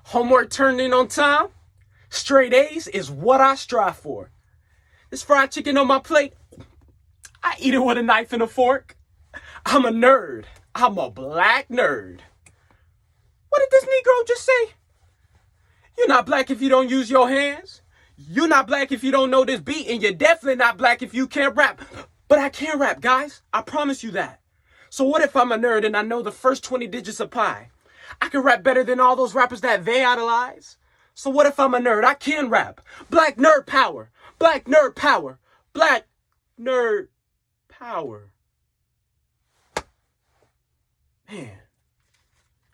Homework turned in on time. Straight A's is what I strive for. This fried chicken on my plate, I eat it with a knife and a fork. I'm a nerd. I'm a black nerd. What did this Negro just say? You're not black if you don't use your hands. You're not black if you don't know this beat, and you're definitely not black if you can't rap. But I can rap, guys. I promise you that. So what if I'm a nerd and I know the first 20 digits of pi? I can rap better than all those rappers that they idolize. So what if I'm a nerd? I can rap. Black nerd power. Black nerd power. Black nerd power. Man,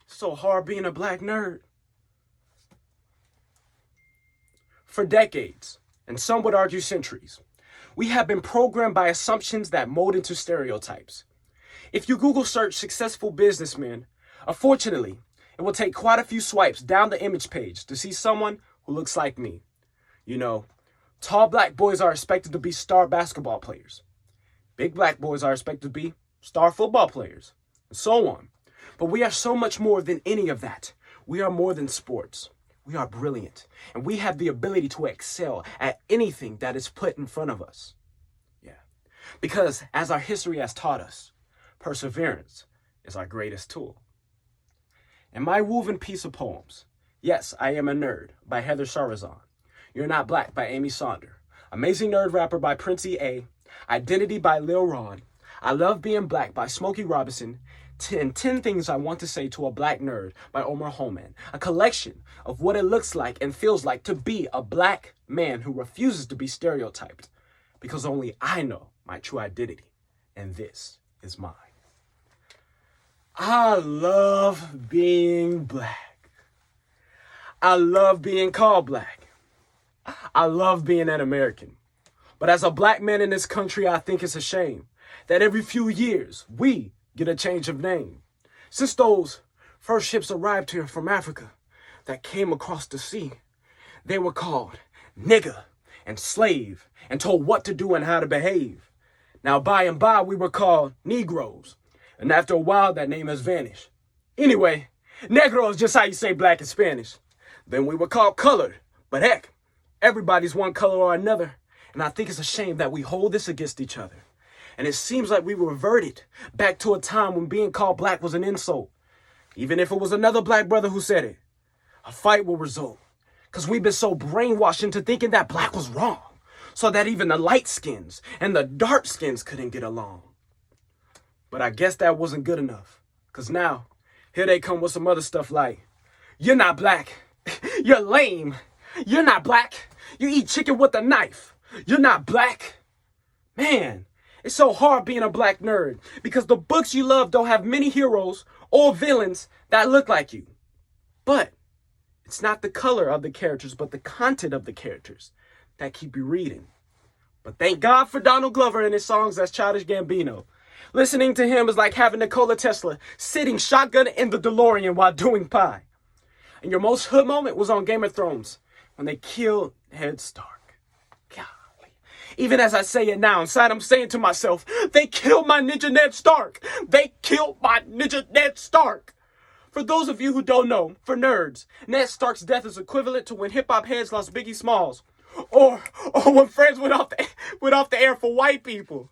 it's so hard being a black nerd. For decades, and some would argue centuries, we have been programmed by assumptions that mold into stereotypes. If you Google search successful businessmen, unfortunately, it will take quite a few swipes down the image page to see someone who looks like me. You know, tall black boys are expected to be star basketball players. Big black boys are expected to be star football players, and so on. But we are so much more than any of that. We are more than sports. We are brilliant, and we have the ability to excel at anything that is put in front of us. Yeah, because as our history has taught us, perseverance is our greatest tool. In my woven piece of poems, Yes, I Am a Nerd by Heather Sarazan, You're Not Black by Amy Sonder, Amazing Nerd Rapper by Princey A, Identity by Lil Ron, I Love Being Black by Smokey Robinson, 10 Things I Want to Say to a Black Nerd by Omar Holman, a collection of what it looks like and feels like to be a black man who refuses to be stereotyped, because only I know my true identity, and this is mine. I love being black. I love being called black. I love being an American. But as a black man in this country, I think it's a shame that every few years we get a change of name. Since those first ships arrived here from Africa that came across the sea, they were called nigger and slave and told what to do and how to behave. Now by and by we were called Negroes, and after a while that name has vanished. Anyway, Negro is just how you say black in Spanish. Then we were called colored, but heck, everybody's one color or another, and I think it's a shame that we hold this against each other. And it seems like we reverted back to a time when being called black was an insult. Even if it was another black brother who said it, a fight will result. Because we've been so brainwashed into thinking that black was wrong, so that even the light skins and the dark skins couldn't get along. But I guess that wasn't good enough. Because now, here they come with some other stuff like, you're not black. You're lame. You're not black. You eat chicken with a knife. You're not black. Man. It's so hard being a black nerd because the books you love don't have many heroes or villains that look like you. But it's not the color of the characters, but the content of the characters that keep you reading. But thank God for Donald Glover and his songs as Childish Gambino. Listening to him is like having Nikola Tesla sitting shotgun in the DeLorean while doing pie. And your most hood moment was on Game of Thrones when they killed Ned Stark. Even as I say it now, inside I'm saying to myself, they killed my ninja Ned Stark. They killed my ninja Ned Stark. For those of you who don't know, for nerds, Ned Stark's death is equivalent to when hip-hop heads lost Biggie Smalls. Or when Friends went off the air for white people.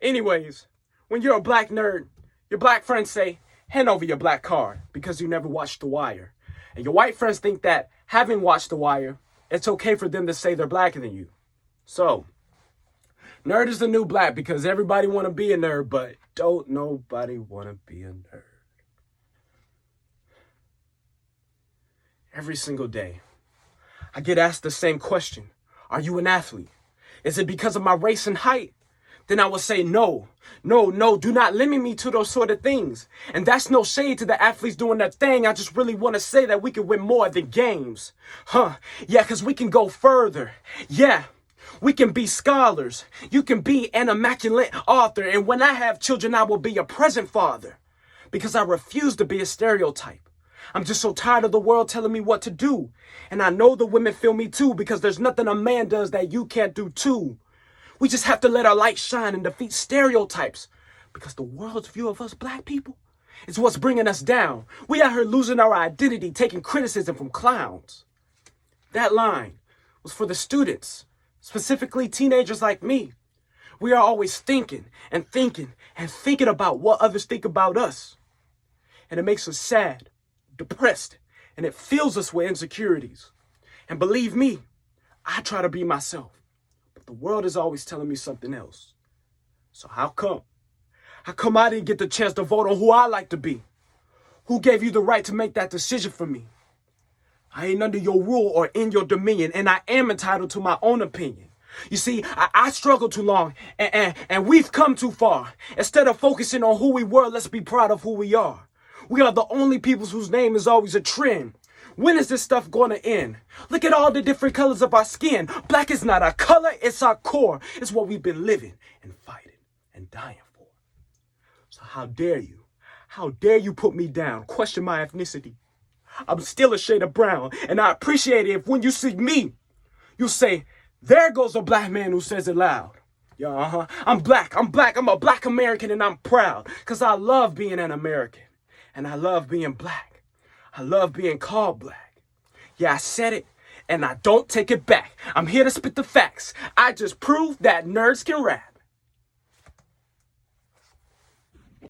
Anyways, when you're a black nerd, your black friends say, hand over your black card because you never watched The Wire. And your white friends think that having watched The Wire, it's okay for them to say they're blacker than you. So, nerd is the new black because everybody want to be a nerd, but don't nobody want to be a nerd. Every single day, I get asked the same question. Are you an athlete? Is it because of my race and height? Then I would say no, do not limit me to those sort of things. And that's no shade to the athletes doing their thing. I just really want to say that we can win more than games. Yeah, because we can go further. Yeah, we can be scholars. You can be an immaculate author. And when I have children, I will be a present father. Because I refuse to be a stereotype. I'm just so tired of the world telling me what to do. And I know the women feel me too, because there's nothing a man does that you can't do too. We just have to let our light shine and defeat stereotypes, because the world's view of us black people It's what's bringing us down. We out here losing our identity, taking criticism from clowns. That line was for the students, specifically teenagers like me. We are always thinking and thinking and thinking about what others think about us. And it makes us sad, depressed, and it fills us with insecurities. And believe me, I try to be myself, but the world is always telling me something else. So how come? How come I didn't get the chance to vote on who I like to be? Who gave you the right to make that decision for me? I ain't under your rule or in your dominion, and I am entitled to my own opinion. You see, I struggled too long, and we've come too far. Instead of focusing on who we were, let's be proud of who we are. We are the only peoples whose name is always a trend. When is this stuff going to end? Look at all the different colors of our skin. Black is not our color, it's our core. It's what we've been living and fighting and dying for. So how dare you? How dare you put me down, question my ethnicity? I'm still a shade of brown, and I appreciate it if when you see me, you say, there goes a black man who says it loud. Yeah, I'm black, I'm a black American, and I'm proud, because I love being an American, and I love being black. I love being called black. Yeah, I said it, and I don't take it back. I'm here to spit the facts. I just proved that nerds can rap.